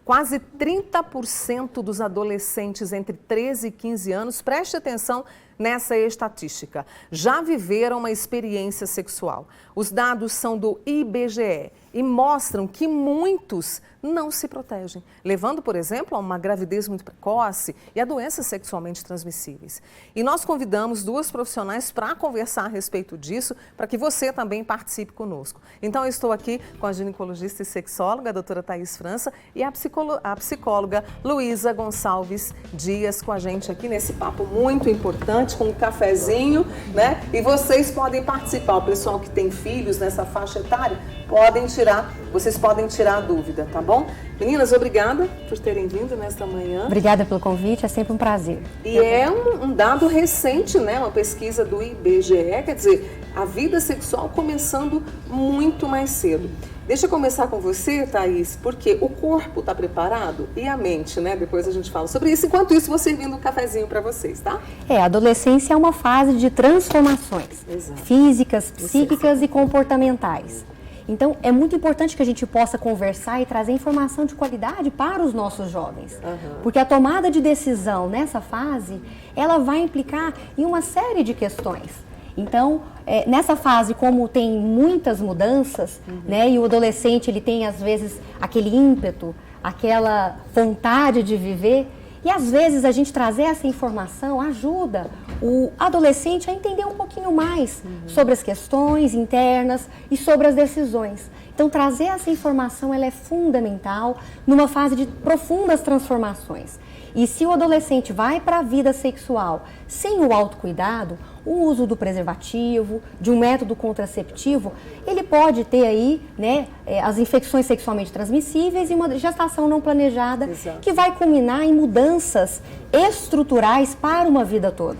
Quase 30% dos adolescentes entre 13 e 15 anos, preste atenção nessa estatística, já viveram uma experiência sexual. Os dados são do IBGE e mostram que muitos não se protegem, levando, por exemplo, a uma gravidez muito precoce e a doenças sexualmente transmissíveis. E nós convidamos duas profissionais para conversar a respeito disso, para que você também participe conosco. Então, eu estou aqui com a ginecologista e sexóloga, a doutora Thaís França, e a psicóloga Luísa Gonçalves Dias com a gente aqui nesse papo muito importante, com um cafezinho, né? E vocês podem participar, o pessoal que tem filhos nessa faixa etária, vocês podem tirar a dúvida, tá bom? Meninas, obrigada por terem vindo nesta manhã. Obrigada pelo convite, é sempre um prazer. E é um dado recente, né? Uma pesquisa do IBGE, quer dizer, a vida sexual começando muito mais cedo. Deixa eu começar com você, Thaís, porque o corpo está preparado e a mente, né? Depois a gente fala sobre isso. Enquanto isso, vou servindo um cafezinho para vocês, tá? A adolescência é uma fase de transformações físicas, psíquicas e comportamentais. Então, é muito importante que a gente possa conversar e trazer informação de qualidade para os nossos jovens. Porque a tomada de decisão nessa fase, ela vai implicar em uma série de questões. Então, nessa fase, como tem muitas mudanças, né, e o adolescente ele tem, às vezes, aquele ímpeto, aquela vontade de viver, e às vezes a gente trazer essa informação ajuda o adolescente a entender um pouquinho mais sobre as questões internas e sobre as decisões. Então, trazer essa informação ela é fundamental numa fase de profundas transformações. E se o adolescente vai para a vida sexual sem o autocuidado, o uso do preservativo, de um método contraceptivo, ele pode ter aí, né, as infecções sexualmente transmissíveis e uma gestação não planejada, que vai culminar em mudanças estruturais para uma vida toda.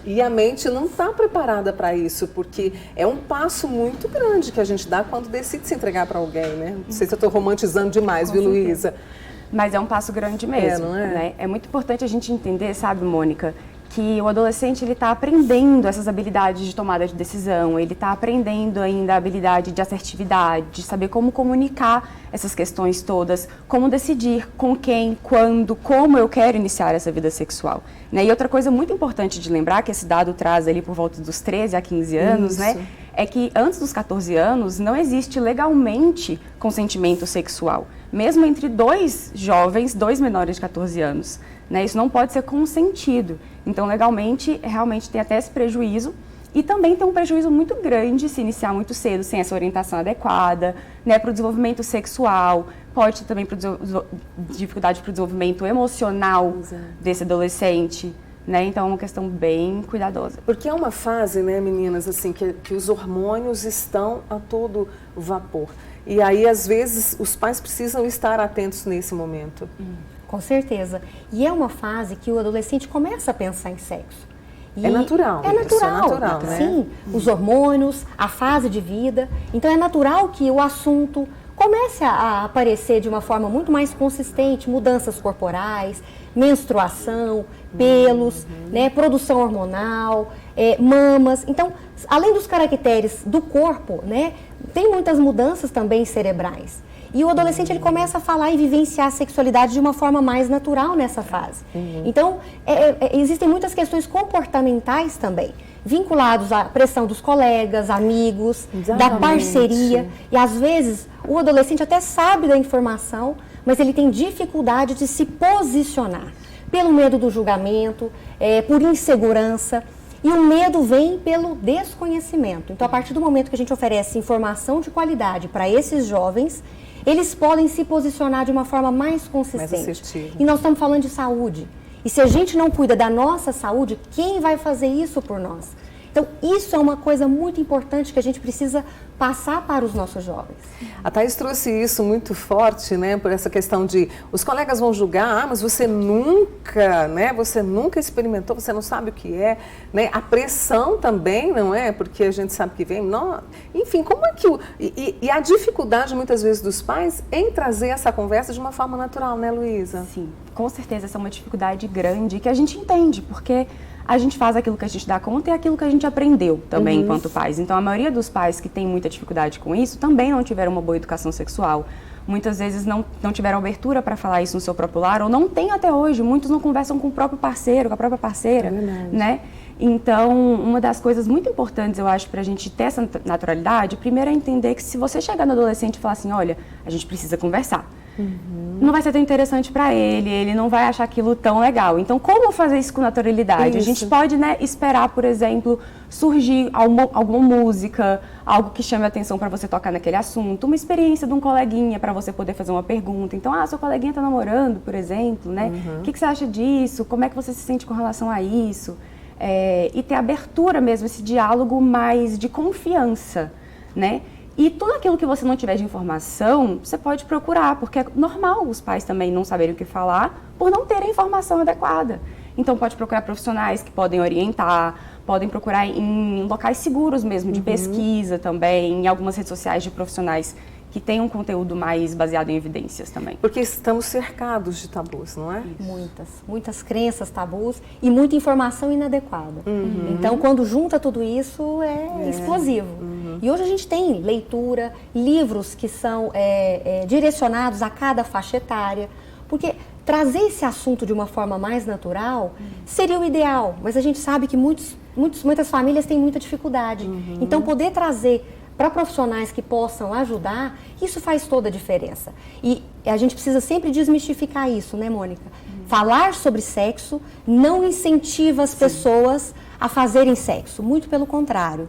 E a mente não está preparada para isso, porque é um passo muito grande que a gente dá quando decide se entregar para alguém, né? Não sei se eu estou romantizando demais, viu, Luísa? Mas é um passo grande mesmo, não é? Né? É muito importante a gente entender, sabe, Mônica, que o adolescente ele está aprendendo essas habilidades de tomada de decisão, ele está aprendendo ainda a habilidade de assertividade, de saber como comunicar essas questões todas, como decidir com quem, quando, como eu quero iniciar essa vida sexual. Né? E outra coisa muito importante de lembrar, que esse dado traz ali por volta dos 13 a 15 anos, né? É que antes dos 14 anos não existe legalmente consentimento sexual, mesmo entre dois jovens, dois menores de 14 anos. Né? Isso não pode ser consentido. Então, legalmente, realmente tem até esse prejuízo. E também tem um prejuízo muito grande se iniciar muito cedo, sem essa orientação adequada, né, para o desenvolvimento sexual, pode ter também dificuldade para o desenvolvimento emocional desse adolescente. Né? Então, é uma questão bem cuidadosa. Porque é uma fase, né, meninas, assim, que os hormônios estão a todo vapor. E aí, às vezes, os pais precisam estar atentos nesse momento. Com certeza. E é uma fase que o adolescente começa a pensar em sexo. E é natural. É natural, né? Sim, os hormônios, a fase de vida. Então, é natural que o assunto comece a aparecer de uma forma muito mais consistente, mudanças corporais, menstruação, pelos, né, produção hormonal, mamas. Então, além dos caracteres do corpo, né, tem muitas mudanças também cerebrais. E o adolescente ele começa a falar e vivenciar a sexualidade de uma forma mais natural nessa fase. Então, existem muitas questões comportamentais também, vinculados à pressão dos colegas, amigos, da parceria. E às vezes o adolescente até sabe da informação, mas ele tem dificuldade de se posicionar pelo medo do julgamento, por insegurança. E o medo vem pelo desconhecimento. Então, a partir do momento que a gente oferece informação de qualidade para esses jovens, eles podem se posicionar de uma forma mais consistente. E nós estamos falando de saúde. E se a gente não cuida da nossa saúde, quem vai fazer isso por nós? Então, isso é uma coisa muito importante que a gente precisa passar para os nossos jovens. A Thaís trouxe isso muito forte, né, por essa questão de os colegas vão julgar, mas você nunca, né, você nunca experimentou, você não sabe o que é, né, a pressão também, não é, porque a gente sabe que vem, não, enfim, como é que e a dificuldade muitas vezes dos pais em trazer essa conversa de uma forma natural, né, Luísa? Sim, com certeza essa é uma dificuldade grande que a gente entende, porque a gente faz aquilo que a gente dá conta e aquilo que a gente aprendeu também enquanto pais. Então, a maioria dos pais que tem muita dificuldade com isso também não tiveram uma boa educação sexual. muitas vezes não tiveram abertura para falar isso no seu próprio lar, ou não tem até hoje, muitos não conversam com o próprio parceiro, com a própria parceira, né? Então, uma das coisas muito importantes, eu acho, para a gente ter essa naturalidade, primeiro é entender que se você chegar no adolescente e falar assim, olha, a gente precisa conversar, não vai ser tão interessante para ele não vai achar aquilo tão legal. Então, como fazer isso com naturalidade? Isso. A gente pode, né, esperar, por exemplo, surgir alguma música, algo que chame a atenção para você tocar naquele assunto, uma experiência de um coleguinha para você poder fazer uma pergunta. Então, seu coleguinha está namorando, por exemplo, né? O que você acha disso? Como é que você se sente com relação a isso? E ter abertura mesmo, esse diálogo mais de confiança, né? E tudo aquilo que você não tiver de informação, você pode procurar, porque é normal os pais também não saberem o que falar por não terem informação adequada. Então, pode procurar profissionais que podem orientar, podem procurar em locais seguros mesmo, de pesquisa também, em algumas redes sociais de profissionais que tem um conteúdo mais baseado em evidências também. Porque estamos cercados de tabus, não é? Muitas crenças, tabus e muita informação inadequada. Então, quando junta tudo isso, é explosivo. E hoje a gente tem leitura, livros que são direcionados a cada faixa etária, porque trazer esse assunto de uma forma mais natural seria o ideal, mas a gente sabe que muitas famílias têm muita dificuldade. Então, poder trazer para profissionais que possam ajudar, isso faz toda a diferença. E a gente precisa sempre desmistificar isso, né, Mônica? Falar sobre sexo não incentiva as pessoas a fazerem sexo, muito pelo contrário.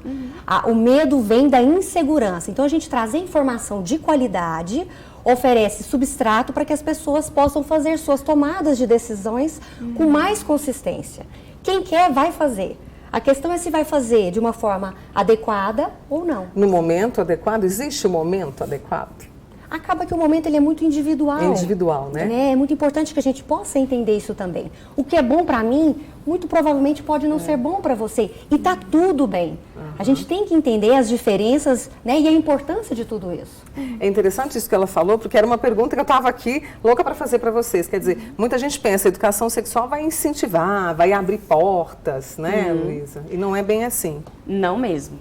O medo vem da insegurança. Então, a gente trazer informação de qualidade oferece substrato para que as pessoas possam fazer suas tomadas de decisões com mais consistência. Quem quer, vai fazer. A questão é se vai fazer de uma forma adequada ou não. No momento adequado, existe o momento adequado? Acaba que o momento ele é muito individual. É individual, né? É muito importante que a gente possa entender isso também. O que é bom para mim, muito provavelmente pode não ser bom para você. E tá tudo bem. A gente tem que entender as diferenças, né, e a importância de tudo isso. É interessante isso que ela falou, porque era uma pergunta que eu estava aqui louca para fazer para vocês. Quer dizer, muita gente pensa, a educação sexual vai incentivar, vai abrir portas, né, Luísa? E não é bem assim. Não mesmo.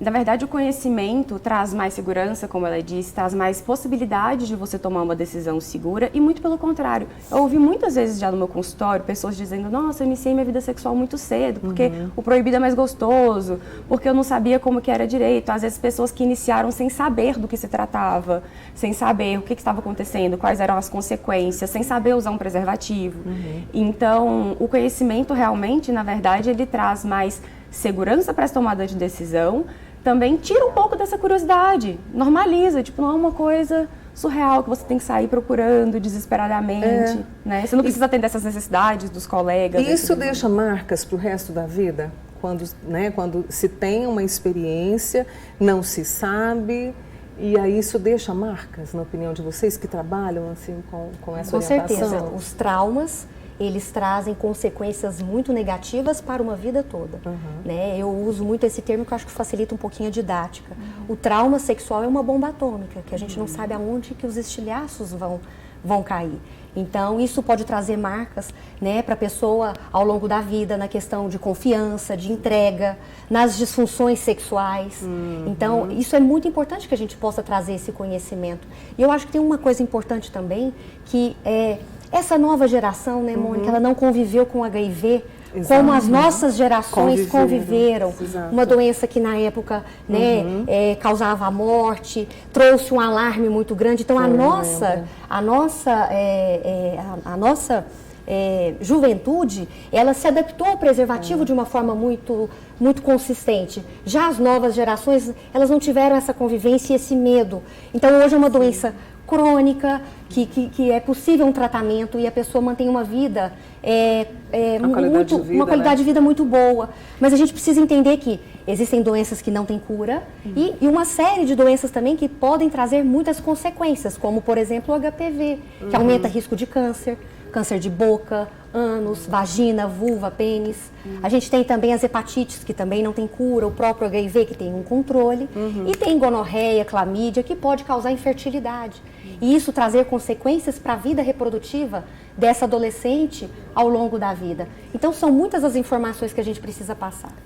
Na verdade, o conhecimento traz mais segurança, como ela disse, traz mais possibilidade de você tomar uma decisão segura e muito pelo contrário. Eu ouvi muitas vezes já no meu consultório pessoas dizendo, nossa, eu iniciei minha vida sexual muito cedo, porque o proibido é mais gostoso, porque eu não sabia como que era direito. Às vezes pessoas que iniciaram sem saber do que se tratava, sem saber o que estava acontecendo, quais eram as consequências, sem saber usar um preservativo. Então, o conhecimento realmente, na verdade, ele traz mais segurança para essa tomada de decisão, também tira um pouco dessa curiosidade, normaliza, tipo, não é uma coisa surreal que você tem que sair procurando desesperadamente, né? Você não precisa atender essas necessidades dos colegas. E isso deixa marcas para o resto da vida? Quando se tem uma experiência, não se sabe, e aí isso deixa marcas, na opinião de vocês que trabalham assim com essa orientação? Com certeza, os traumas eles trazem consequências muito negativas para uma vida toda. Né? Eu uso muito esse termo que eu acho que facilita um pouquinho a didática. O trauma sexual é uma bomba atômica, que a gente não sabe aonde que os estilhaços vão cair. Então, isso pode trazer marcas, né, para a pessoa ao longo da vida, na questão de confiança, de entrega, nas disfunções sexuais. Então, isso é muito importante que a gente possa trazer esse conhecimento. E eu acho que tem uma coisa importante também, que essa nova geração, né, Mônica, ela não conviveu com HIV como as nossas gerações conviveram. Uma doença que na época, né, causava a morte, trouxe um alarme muito grande. Então, a nossa juventude, ela se adaptou ao preservativo de uma forma muito, muito consistente. Já as novas gerações, elas não tiveram essa convivência e esse medo. Então, hoje é uma doença crônica, que é possível um tratamento e a pessoa mantém uma vida, uma qualidade de vida muito boa. Mas a gente precisa entender que existem doenças que não têm cura e uma série de doenças também que podem trazer muitas consequências, como, por exemplo, o HPV, que aumenta o risco de câncer, câncer de boca, ânus, vagina, vulva, pênis. A gente tem também as hepatites, que também não tem cura, o próprio HIV, que tem um controle, e tem gonorreia, clamídia, que pode causar infertilidade. E isso trazer consequências para a vida reprodutiva dessa adolescente ao longo da vida. Então, são muitas as informações que a gente precisa passar.